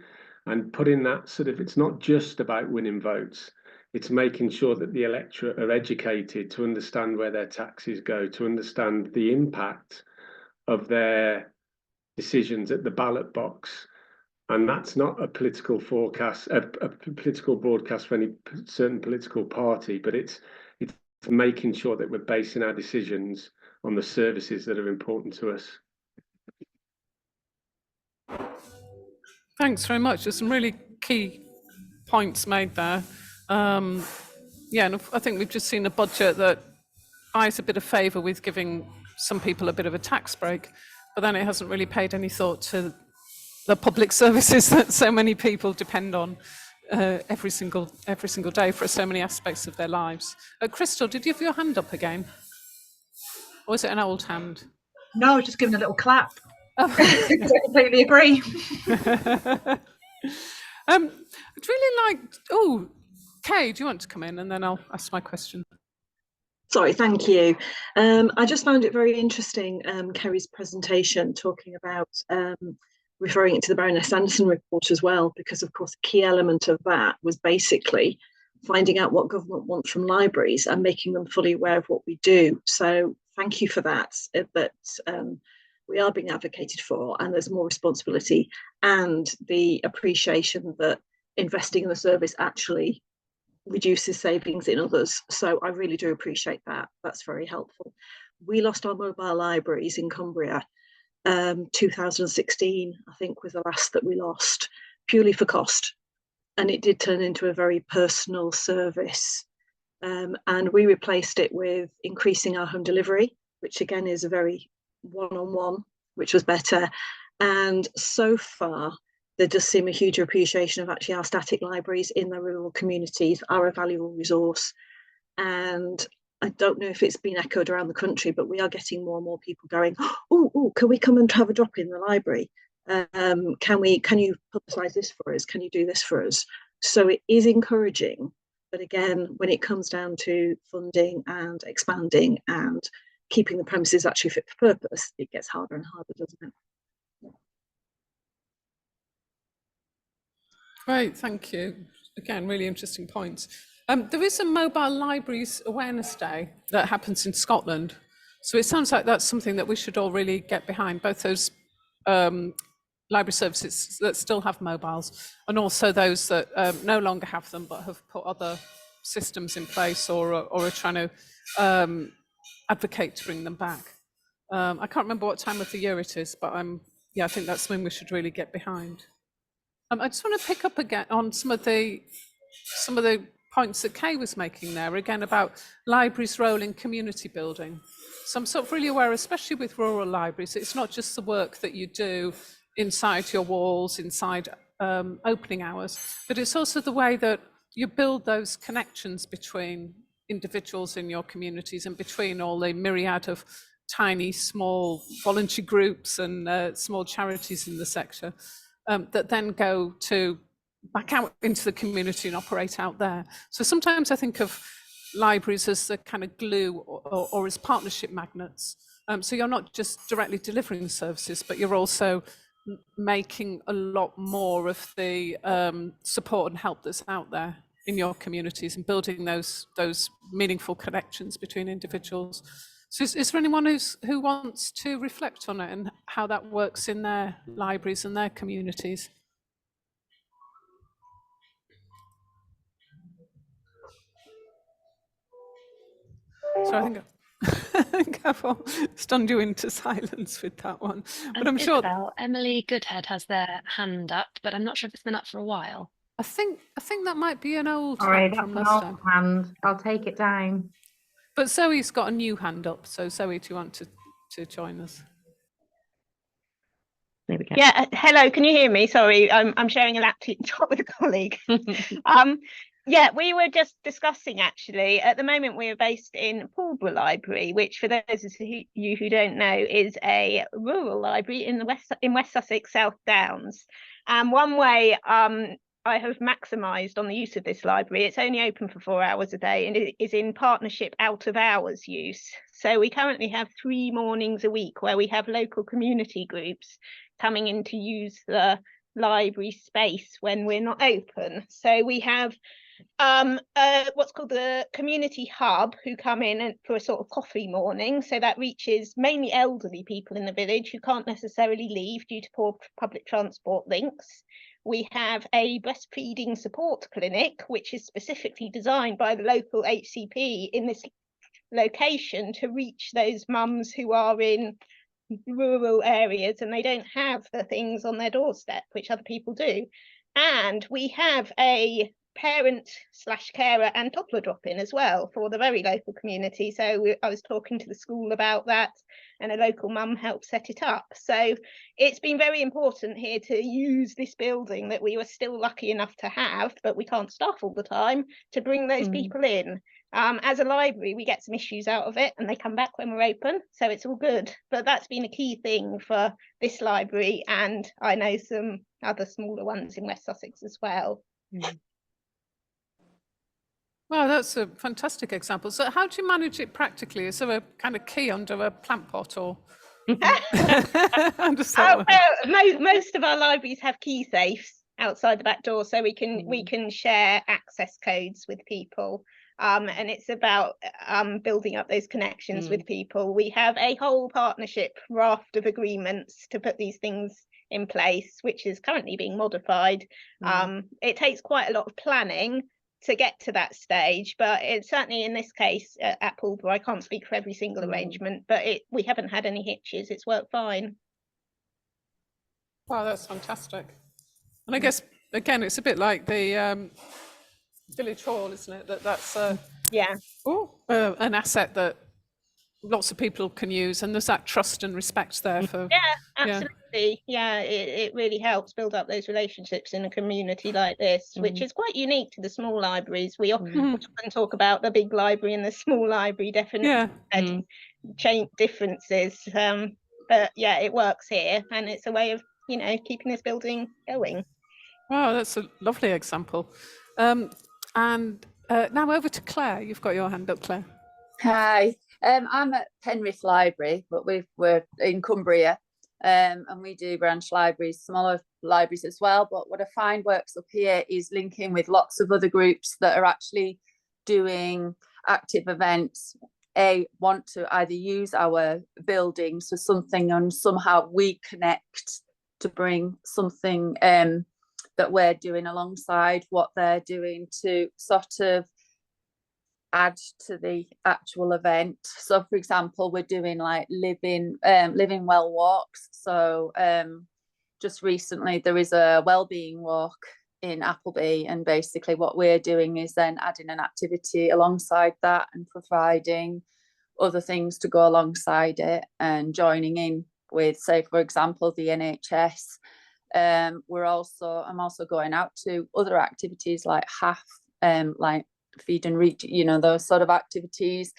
and putting that sort of, it's not just about winning votes, it's making sure that the electorate are educated to understand where their taxes go, to understand the impact of their decisions at the ballot box. And that's not a political forecast, a political broadcast for any certain political party, but it's making sure that we're basing our decisions on the services that are important to us. Thanks very much. There's some really key points made there. Yeah, and I think we've just seen a budget that buys a bit of favour with giving some people a bit of a tax break, but then it hasn't really paid any thought to the public services that so many people depend on every single day for so many aspects of their lives. Krystal, did you have your hand up again? Or is it an old hand? No, I was just giving a little clap. I completely agree. I'd really like, Kay, do you want to come in and then I'll ask my question? Sorry, thank you. I just found it very interesting, Kerry's presentation, talking about referring it to the Baroness Anderson report as well, because of course a key element of that was basically finding out what government wants from libraries and making them fully aware of what we do. So thank you for that, we are being advocated for, and there's more responsibility and the appreciation that investing in the service actually reduces savings in others. So I really do appreciate that. That's very helpful. We lost our mobile libraries in Cumbria. 2016, I think, was the last that we lost, purely for cost. And it did turn into a very personal service. And we replaced it with increasing our home delivery, which again is a very one-on-one, which was better. And so far, there does seem a huge appreciation of actually our static libraries in the rural communities are a valuable resource. And I don't know if it's been echoed around the country, but we are getting more and more people going, oh, can we come and have a drop in the library? Can you publicise this for us? Can you do this for us? So it is encouraging. But again, when it comes down to funding and expanding and keeping the premises actually fit for purpose, it gets harder and harder, doesn't it? Great, thank you. Again, really interesting points. There is a Mobile Libraries Awareness Day that happens in Scotland. So it sounds like that's something that we should all really get behind, both those library services that still have mobiles and also those that no longer have them but have put other systems in place or are trying to advocate to bring them back. I can't remember what time of the year it is, but I think that's something we should really get behind. I just want to pick up again on some of the points that Kay was making there, again about libraries' role in community building. So I'm sort of really aware, especially with rural libraries, it's not just the work that you do inside your walls, inside opening hours, but it's also the way that you build those connections between individuals in your communities and between all the myriad of tiny, small voluntary groups and small charities in the sector that then go to back out into the community and operate out there. So sometimes I think of libraries as the kind of glue or as partnership magnets. So you're not just directly delivering services, but you're also making a lot more of the support and help that's out there in your communities and building those meaningful connections between individuals. So is there anyone who wants to reflect on it and how that works in their libraries and their communities? So I think Careful, stunned you into silence with that one. But I'm sure Isabel, Emily Goodhead has their hand up, but I'm not sure if it's been up for a while. I think that might be an old Sorry, hand that's from an last old time. hand. I'll take it down. But Zoe's got a new hand up. So Zoe, do you want to join us? There we go. Yeah, hello, can you hear me? Sorry, I'm sharing a laptop with a colleague. Yeah, we were just discussing actually, at the moment we are based in Pulborough Library, which for those of you who don't know is a rural library in West Sussex, South Downs. And one way I have maximised on the use of this library, it's only open for 4 hours a day and it is in partnership out of hours use. So we currently have 3 mornings a week where we have local community groups coming in to use the library space when we're not open. So we have what's called the community hub who come in for a sort of coffee morning. So that reaches mainly elderly people in the village who can't necessarily leave due to poor public transport links. We have a breastfeeding support clinic, which is specifically designed by the local HCP in this location to reach those mums who are in rural areas and they don't have the things on their doorstep, which other people do. And we have a parent/carer and toddler drop-in as well for the very local community. So I was talking to the school about that and a local mum helped set it up. So it's been very important here to use this building that we were still lucky enough to have, but we can't staff all the time, to bring those people in. As a library, we get some issues out of it and they come back when we're open, so it's all good. But that's been a key thing for this library, and I know some other smaller ones in West Sussex as well. Wow, that's a fantastic example. So how do you manage it practically? Is there a kind of key under a plant pot or? Most of our libraries have key safes outside the back door, so we can share access codes with people. And it's about building up those connections with people. We have a whole partnership raft of agreements to put these things in place, which is currently being modified. It takes quite a lot of planning to get to that stage, but it's certainly in this case at Pulborough, I can't speak for every single arrangement, but we haven't had any hitches. It's worked fine. Wow, that's fantastic. And I guess again, it's a bit like the village hall, isn't it? That's an asset that lots of people can use, and there's that trust and respect there for. Yeah, absolutely. Yeah, it really helps build up those relationships in a community like this, which is quite unique to the small libraries. We often talk about the big library and the small library, definitely change differences. But yeah, it works here, and it's a way of keeping this building going. Wow, that's a lovely example. And now over to Claire. You've got your hand up, Claire. Hi, I'm at Penrith Library, but we're in Cumbria, and we do branch libraries, smaller libraries as well. But what I find works up here is linking with lots of other groups that are actually doing active events. Want to either use our buildings for something, and somehow we connect to bring something that we're doing alongside what they're doing to sort of add to the actual event. So for example, we're doing like living well walks. So just recently there is a wellbeing walk in Appleby, and basically what we're doing is then adding an activity alongside that and providing other things to go alongside it and joining in with, say for example, the NHS. I'm also going out to other activities like HAF, like Feed and Reach, those sort of activities,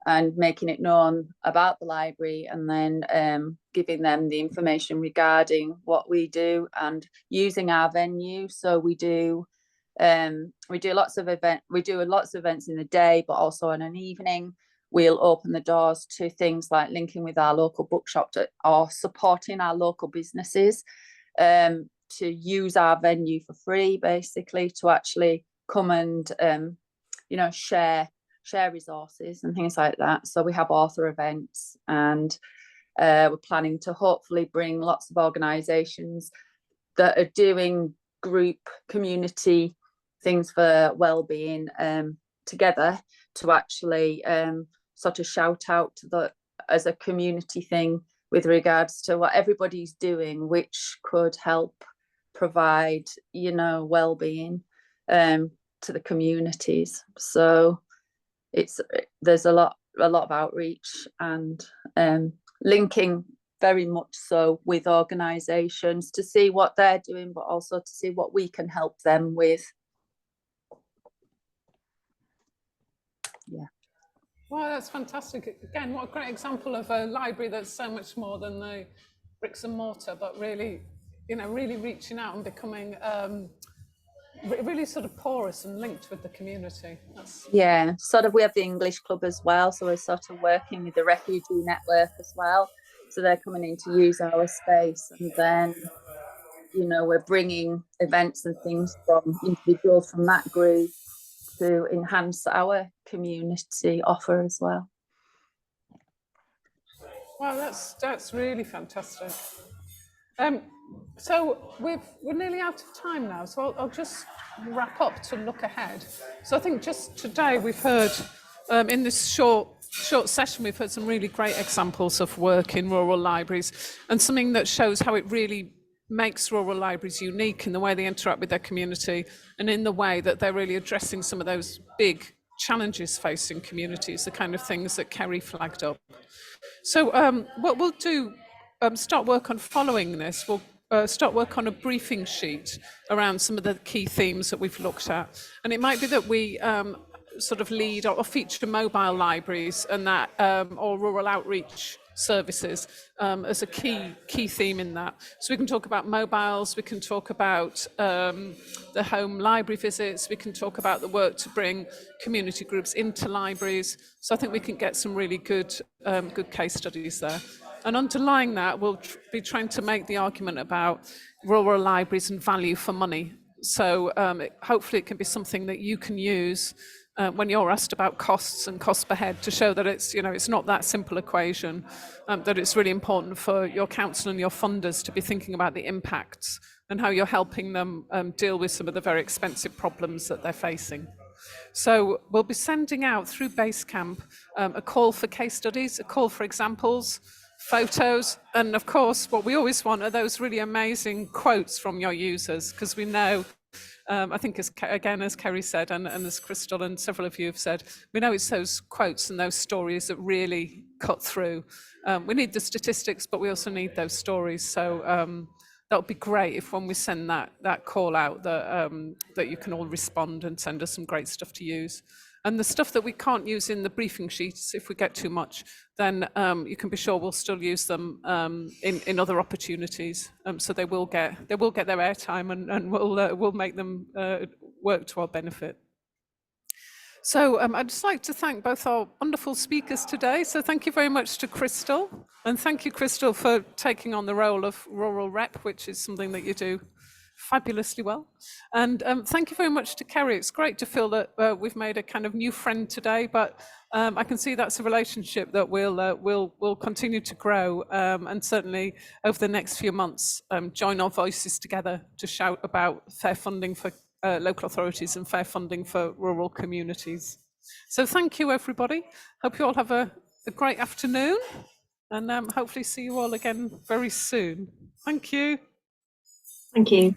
and making it known about the library, and then giving them the information regarding what we do and using our venue. So we do lots of events in the day, but also in an evening we'll open the doors to things like linking with our local bookshop or supporting our local businesses to use our venue for free, basically, to actually come and share resources and things like that. So we have author events, and we're planning to hopefully bring lots of organisations that are doing group community things for wellbeing together to actually sort of shout out to the as a community thing with regards to what everybody's doing, which could help provide, you know, well-being to the communities. So there's a lot of outreach and linking very much so with organisations to see what they're doing, but also to see what we can help them with. Yeah. Well, that's fantastic. Again, what a great example of a library that's so much more than the bricks and mortar, but really, you know, really reaching out and becoming really sort of porous and linked with the community. Yeah, sort of we have the English Club as well, so we're sort of working with the refugee network as well. So they're coming in to use our space, and then, you know, we're bringing events and things from individuals from that group to enhance our community offer as well. Well, that's really fantastic. So we're nearly out of time now, so I'll just wrap up to look ahead. So I think just today we've heard, in this short session, we've heard some really great examples of work in rural libraries, and something that shows how it really makes rural libraries unique in the way they interact with their community and in the way that they're really addressing some of those big challenges facing communities, the kind of things that Kerry flagged up. So what we'll do, start work on following this. We'll start work on a briefing sheet around some of the key themes that we've looked at. And it might be that we sort of lead or feature mobile libraries and that, or rural outreach services as a key theme in that. So we can talk about mobiles, we can talk about the home library visits, we can talk about the work to bring community groups into libraries. So I think we can get some really good case studies there. And underlying that, we'll be trying to make the argument about rural libraries and value for money. So hopefully it can be something that you can use when you're asked about costs and cost per head, to show that it's, you know, it's not that simple equation, that it's really important for your council and your funders to be thinking about the impacts and how you're helping them deal with some of the very expensive problems that they're facing. So we'll be sending out through Basecamp a call for case studies, a call for examples, photos, and of course what we always want are those really amazing quotes from your users, because we know, I think as Kerry said, and as Krystal and several of you have said, we know it's those quotes and those stories that really cut through. We need the statistics, but we also need those stories. So that would be great if when we send that call out that you can all respond and send us some great stuff to use. And the stuff that we can't use in the briefing sheets, if we get too much, then you can be sure we'll still use them in other opportunities. So they will get their airtime, and we'll make them work to our benefit. So I'd just like to thank both our wonderful speakers today. So thank you very much to Krystal, and thank you, Krystal, for taking on the role of rural rep, which is something that you do fabulously well. And thank you very much to Kerry. It's great to feel that we've made a kind of new friend today, but I can see that's a relationship that will continue to grow, and certainly over the next few months join our voices together to shout about fair funding for local authorities and fair funding for rural communities. So thank you, everybody. Hope you all have a great afternoon, and hopefully see you all again very soon. Thank you. Thank you.